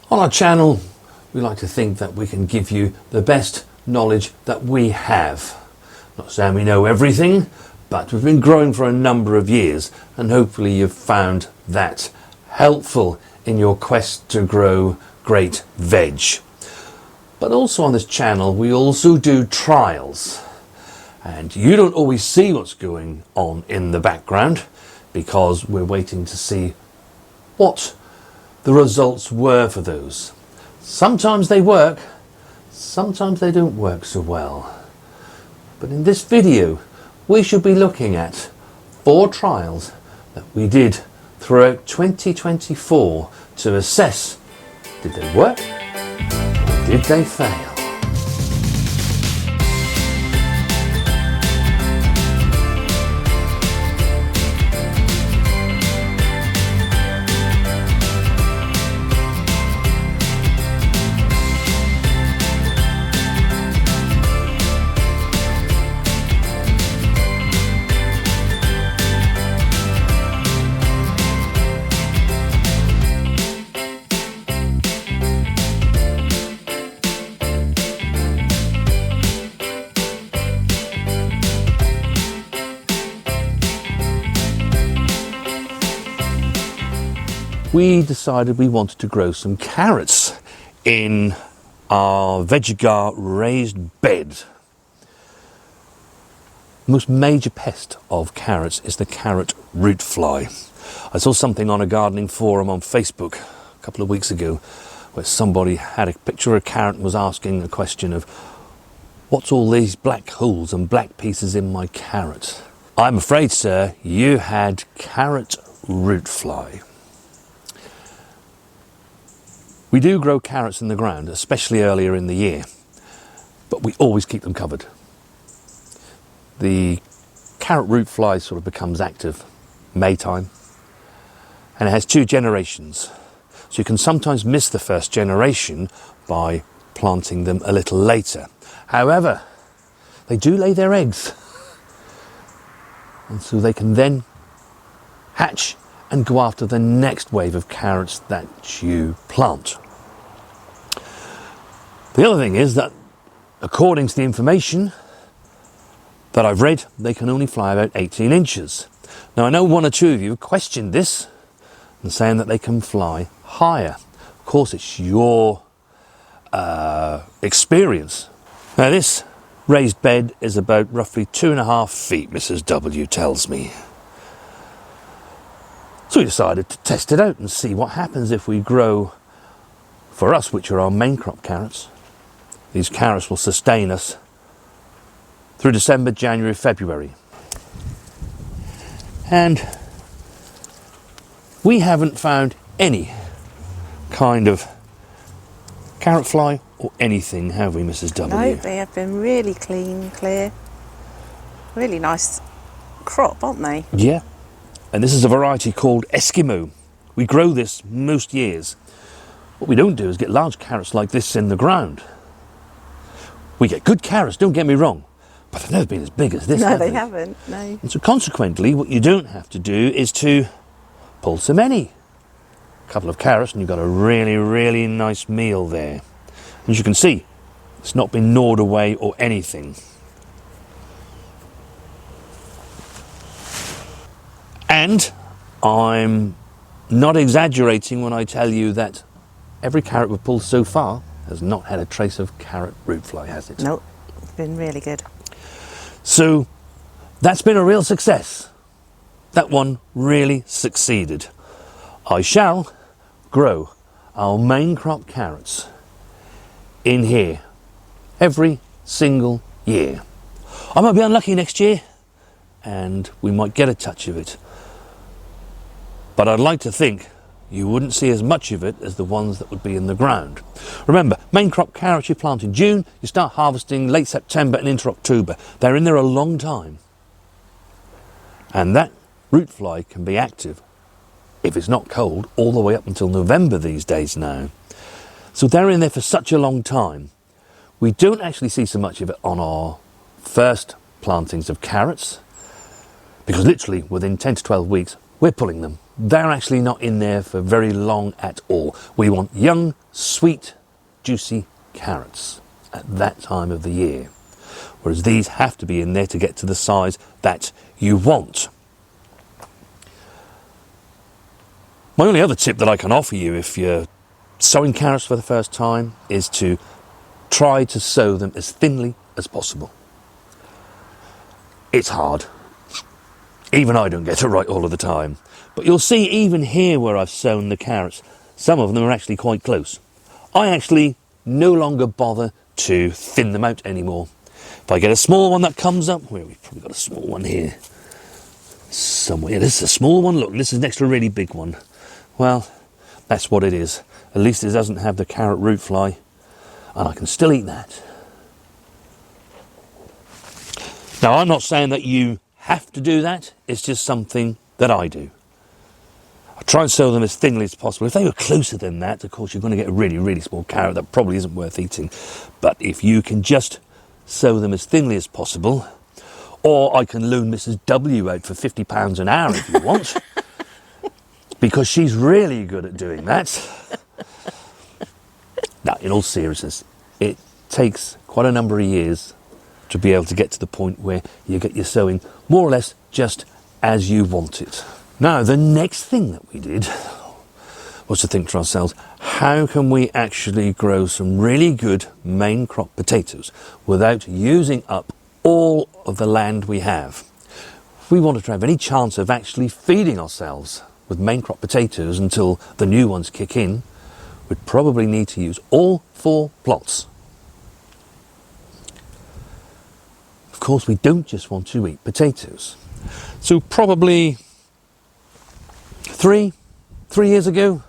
On our channel, we like to think that we can give you the best knowledge that we have. Not saying we know everything, but we've been growing for a number of years, and hopefully you've found that helpful in your quest to grow great veg. But also on this channel, we also do trials. And you don't always see what's going on in the background because we're waiting to see what the results were for those. Sometimes they work, sometimes they don't work so well. But in this video, we should be looking at 4 trials that we did throughout 2024 to assess, did they work or did they fail? We decided we wanted to grow some carrots in our Vegegar raised bed. The most major pest of carrots is the carrot root fly. I saw something on a gardening forum on Facebook a couple of weeks ago where somebody had a picture of a carrot and was asking a question of, what's all these black holes and black pieces in my carrot? I'm afraid, sir, you had carrot root fly. We do grow carrots in the ground, especially earlier in the year, but we always keep them covered. The carrot root fly sort of becomes active May time, and it has 2 generations. So you can sometimes miss the first generation by planting them a little later. However, they do lay their eggs, and so they can then hatch and go after the next wave of carrots that you plant. The other thing is that, according to the information that I've read, they can only fly about 18 inches. Now, I know 1 or 2 of you have questioned this and saying that they can fly higher. Of course, it's your experience. Now, this raised bed is about roughly 2.5 feet, Mrs. W tells me. So we decided to test it out and see what happens if we grow, for us, which are our main crop carrots. These carrots will sustain us through December, January, February. And we haven't found any kind of carrot fly or anything, have we, Mrs. W? No, they have been really clean, clear. Really nice crop, aren't they? Yeah. And this is a variety called Eskimo. We grow this most years. What we don't do is get large carrots like this in the ground. We get good carrots, don't get me wrong, but they've never been as big as this. No, they haven't, no. And so consequently, what you don't have to do is to pull so many. A couple of carrots and you've got a really, really nice meal there. And as you can see, it's not been gnawed away or anything. And I'm not exaggerating when I tell you that every carrot we've pulled so far has not had a trace of carrot root fly, has it? Nope, it's been really good. So that's been a real success. That one really succeeded. I shall grow our main crop carrots in here every single year. I might be unlucky next year and we might get a touch of it. But I'd like to think you wouldn't see as much of it as the ones that would be in the ground. Remember, main crop carrots you plant in June, you start harvesting late September and into October. They're in there a long time. And that root fly can be active, if it's not cold, all the way up until November these days now. So they're in there for such a long time. We don't actually see so much of it on our first plantings of carrots, because literally within 10 to 12 weeks, we're pulling them they're actually not in there for very long at all. We want young, sweet, juicy carrots at that time of the year. Whereas these have to be in there to get to the size that you want. My only other tip that I can offer you if you're sowing carrots for the first time is to try to sow them as thinly as possible. It's hard. Even I don't get it right all of the time. But you'll see even here where I've sown the carrots, some of them are actually quite close. I actually no longer bother to thin them out anymore. If I get a small one that comes up, well, we've probably got a small one here somewhere. This is a small one. Look, this is next to a really big one. Well, that's what it is. At least it doesn't have the carrot root fly, and I can still eat that. Now, I'm not saying that you have to do that. It's just something that I do. I try and sow them as thinly as possible. If they were closer than that, of course, you're going to get a really, really small carrot that probably isn't worth eating. But if you can just sow them as thinly as possible, or I can loan Mrs. W out for £50 an hour if you want, because she's really good at doing that. Now, in all seriousness, it takes quite a number of years to be able to get to the point where you get your sowing more or less just as you want it. Now, the next thing that we did was to think to ourselves, how can we actually grow some really good main crop potatoes without using up all of the land we have? If we wanted to have any chance of actually feeding ourselves with main crop potatoes until the new ones kick in, we'd probably need to use all 4 plots. Of course, we don't just want to eat potatoes. So probably 3 years ago,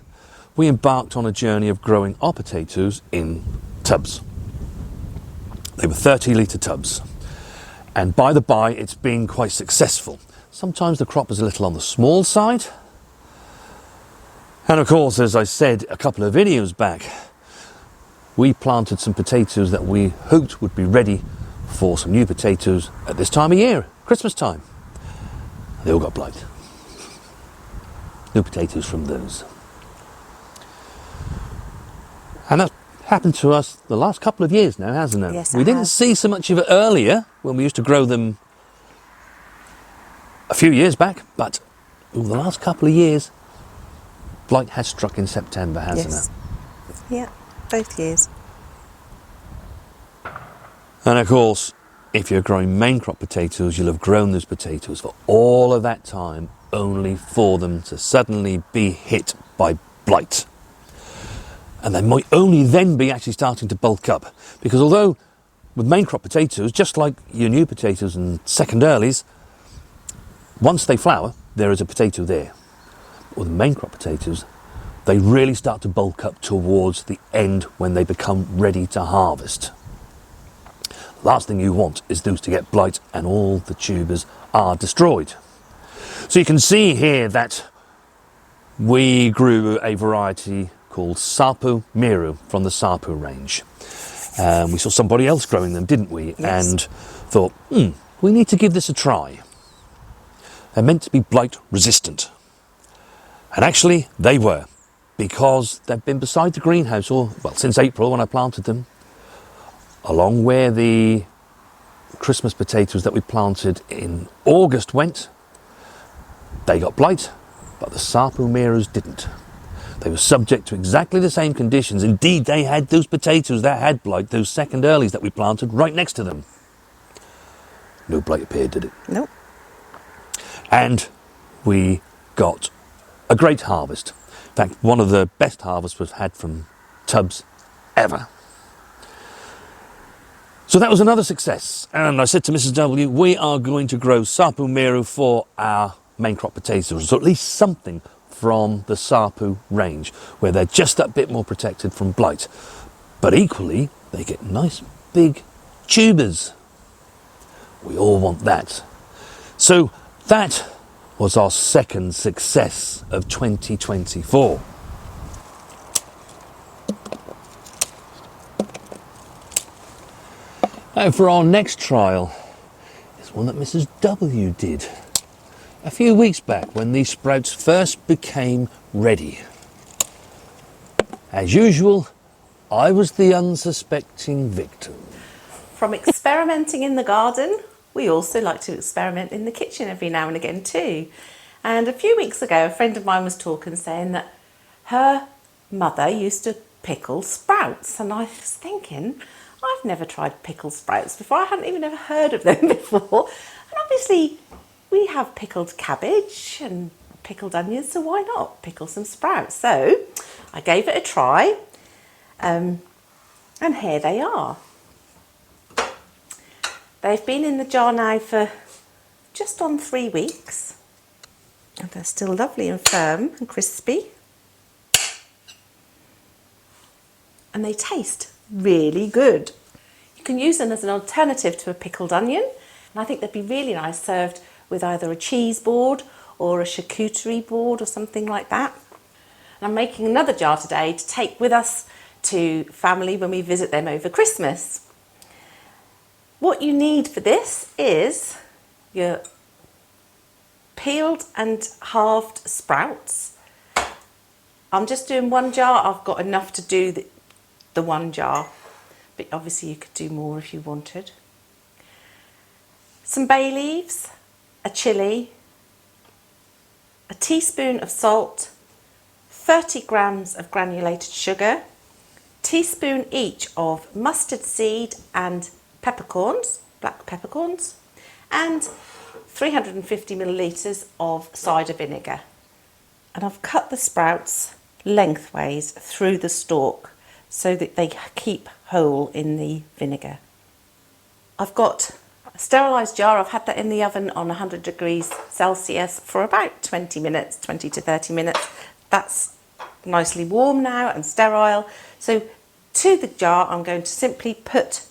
we embarked on a journey of growing our potatoes in tubs. They were 30-litre tubs. And by the by, it's been quite successful. Sometimes the crop is a little on the small side. And of course, as I said a couple of videos back, we planted some potatoes that we hoped would be ready for some new potatoes at this time of year, Christmas time. They all got blight. No potatoes from those. And that's happened to us the last couple of years now, hasn't it? Yes, we didn't see so much of it earlier when we used to grow them a few years back, but over the last couple of years, blight has struck in September, hasn't it? Yeah, both years. And of course, if you're growing main crop potatoes, you'll have grown those potatoes for all of that time, only for them to suddenly be hit by blight. And they might only then be actually starting to bulk up. Because although with main crop potatoes, just like your new potatoes and second earlies, once they flower, there is a potato there. With the main crop potatoes, they really start to bulk up towards the end when they become ready to harvest. Last thing you want is those to get blight and all the tubers are destroyed. So you can see here that we grew a variety called Sapu Miru from the Sapu range. We saw somebody else growing them, didn't we? Yes. And thought, we need to give this a try. They're meant to be blight resistant. And actually they were, because they've been beside the greenhouse, since April when I planted them, along where the Christmas potatoes that we planted in August went. They got blight, but the Sapu Mirus didn't. They were subject to exactly the same conditions. Indeed, they had those potatoes that had blight, those second earlies that we planted, right next to them. No blight appeared, did it? Nope. And we got a great harvest. In fact, one of the best harvests we've had from tubs ever. So that was another success. And I said to Mrs. W, we are going to grow Sapu Miru for our main crop potatoes, or at least something from the Sapu range, where they're just that bit more protected from blight. But equally, they get nice big tubers. We all want that. So that was our second success of 2024. Now for our next trial is one that Mrs. W did. a few weeks back when these sprouts first became ready. As usual, I was the unsuspecting victim. From experimenting in the garden, we also like to experiment in the kitchen every now and again too. And a few weeks ago, a friend of mine was talking, saying that her mother used to pickle sprouts. And I was thinking, I've never tried pickled sprouts before. I hadn't even ever heard of them before. And obviously, we have pickled cabbage and pickled onions, so why not pickle some sprouts? So I gave it a try, and here they are. They've been in the jar now for just on 3 weeks, and they're still lovely and firm and crispy, and they taste really good. You can use them as an alternative to a pickled onion, and I think they'd be really nice served with either a cheese board or a charcuterie board or something like that. And I'm making another jar today to take with us to family when we visit them over Christmas. What you need for this is your peeled and halved sprouts. I'm just doing 1 jar. I've got enough to do the 1 jar, but obviously you could do more if you wanted. Some bay leaves, a chilli, a teaspoon of salt, 30 grams of granulated sugar, teaspoon each of mustard seed and peppercorns, black peppercorns, and 350 millilitres of cider vinegar. And I've cut the sprouts lengthways through the stalk so that they keep whole in the vinegar. I've got a sterilised jar. I've had that in the oven on 100 degrees Celsius for about 20 to 30 minutes. That's nicely warm now and sterile. So to the jar, I'm going to simply put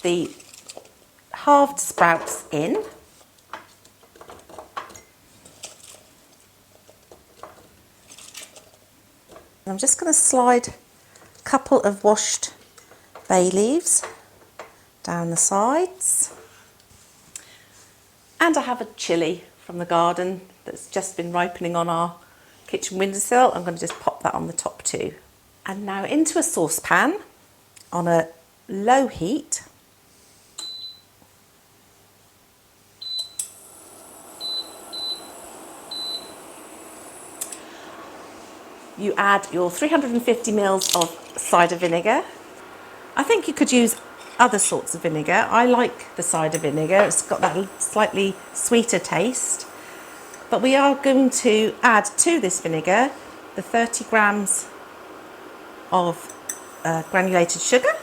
the halved sprouts in. I'm just going to slide a couple of washed bay leaves down the sides. And I have a chilli from the garden that's just been ripening on our kitchen windowsill. I'm going to just pop that on the top too. And now into a saucepan on a low heat. You add your 350 ml of cider vinegar. I think you could use other sorts of vinegar. I like the cider vinegar. It's got that slightly sweeter taste. But we are going to add to this vinegar the 30 grams of granulated sugar,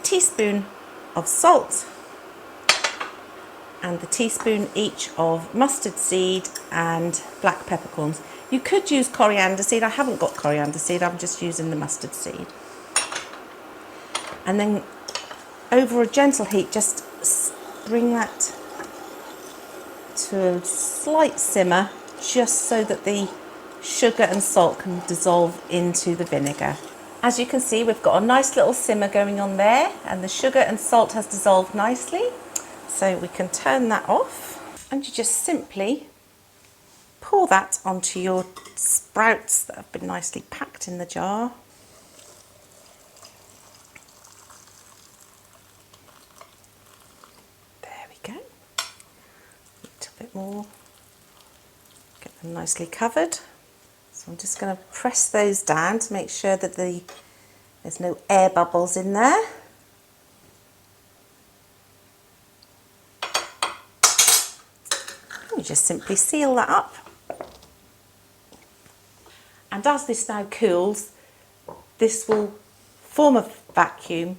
teaspoon of salt, and the teaspoon each of mustard seed and black peppercorns. You could use coriander seed. I haven't got coriander seed. I'm just using the mustard seed. And then over a gentle heat, just bring that to a slight simmer, just so that the sugar and salt can dissolve into the vinegar. As you can see, we've got a nice little simmer going on there, and the sugar and salt has dissolved nicely. So we can turn that off, and you just simply pour that onto your sprouts that have been nicely packed in the jar. There we go. A little bit more. Get them nicely covered. So I'm just going to press those down to make sure that there's no air bubbles in there. You just simply seal that up. And as this now cools, this will form a vacuum,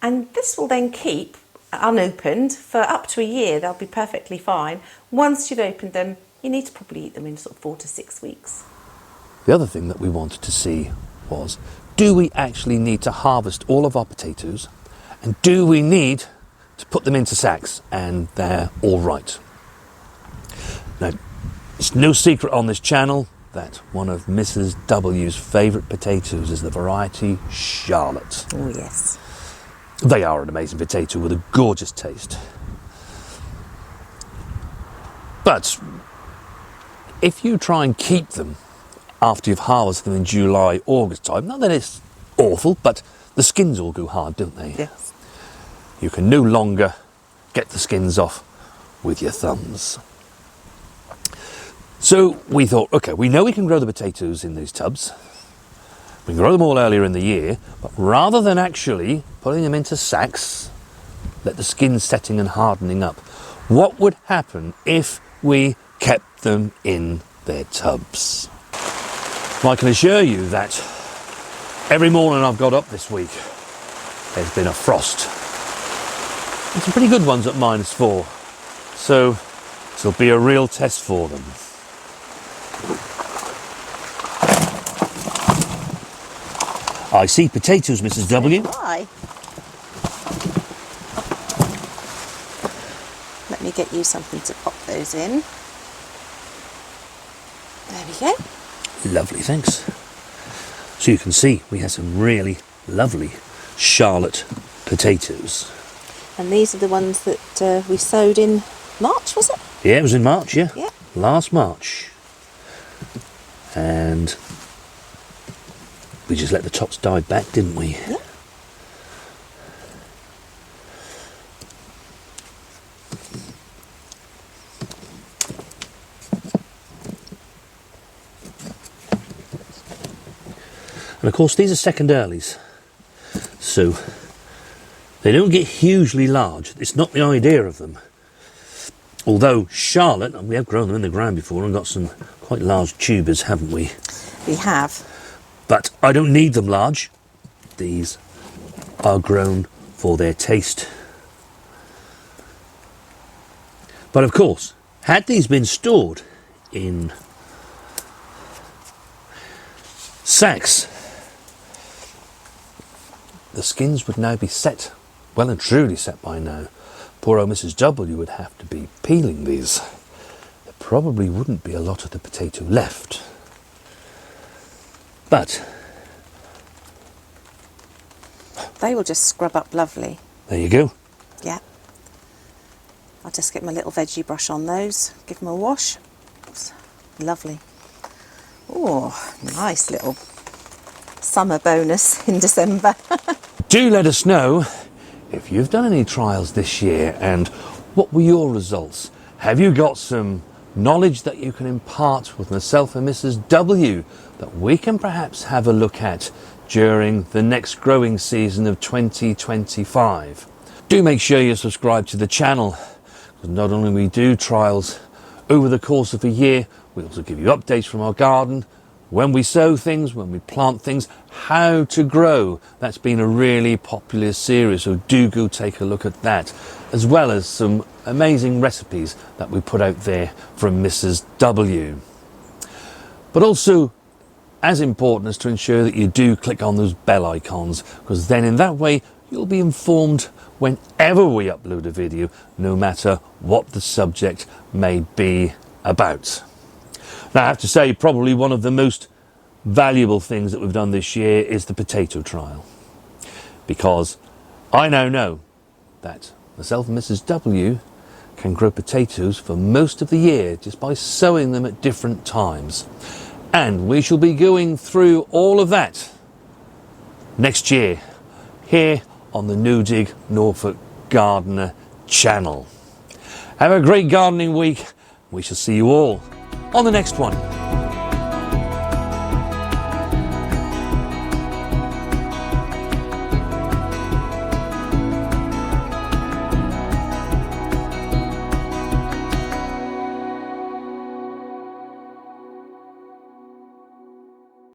and this will then keep unopened for up to a year. They'll be perfectly fine. Once you've opened them, you need to probably eat them in sort of 4 to 6 weeks. The other thing that we wanted to see was, do we actually need to harvest all of our potatoes, and do we need to put them into sacks and they're all right? Now, it's no secret on this channel that one of Mrs. W's favourite potatoes is the variety Charlotte. Oh yes. They are an amazing potato with a gorgeous taste. But if you try and keep them after you've harvested them in July, August time, not that it's awful, but the skins all go hard, don't they? Yes. You can no longer get the skins off with your thumbs. So we thought, okay, we know we can grow the potatoes in these tubs. We can grow them all earlier in the year, but rather than actually putting them into sacks, let the skin setting and hardening up, what would happen if we kept them in their tubs? Well, I can assure you that every morning I've got up this week, there's been a frost. And some pretty good ones at -4. So this will be a real test for them. I see potatoes, Mrs. W. Hi. Let me get you something to pop those in. There we go. Lovely, thanks. So you can see we have some really lovely Charlotte potatoes. And these are the ones that we sowed in March, was it? Yeah, it was in March, yeah. Yeah. Last March. And we just let the tops die back, didn't we? Yeah. And of course these are second earlies, so they don't get hugely large. It's not the idea of them. Although Charlotte, and we have grown them in the ground before and got some quite large tubers, haven't we? We have. But I don't need them large. These are grown for their taste. But of course, had these been stored in sacks, the skins would now be set, well and truly set by now. Poor old Mrs. W would have to be peeling these. There probably wouldn't be a lot of the potato left. But They will just scrub up lovely. there you go. Yeah. I'll just get my little veggie brush on those, give them a wash. Oops. Lovely. Oh, nice little summer bonus in December. Do let us know if you've done any trials this year and what were your results. Have you got some knowledge that you can impart with myself and Mrs. W that we can perhaps have a look at during the next growing season of 2025? Do make sure you subscribe to the channel, because not only we do trials over the course of a year, we also give you updates from our garden, when we sow things, when we plant things, how to grow. That's been a really popular series, so do go take a look at that, as well as some amazing recipes that we put out there from Mrs. W. But also, as important is to ensure that you do click on those bell icons, because then in that way you'll be informed whenever we upload a video, no matter what the subject may be about. Now I have to say, probably one of the most valuable things that we've done this year is the potato trial, because I now know that myself and Mrs. W can grow potatoes for most of the year just by sowing them at different times. And we shall be going through all of that next year here on the New Dig Norfolk Gardener channel. Have a great gardening week. We shall see you all on the next one.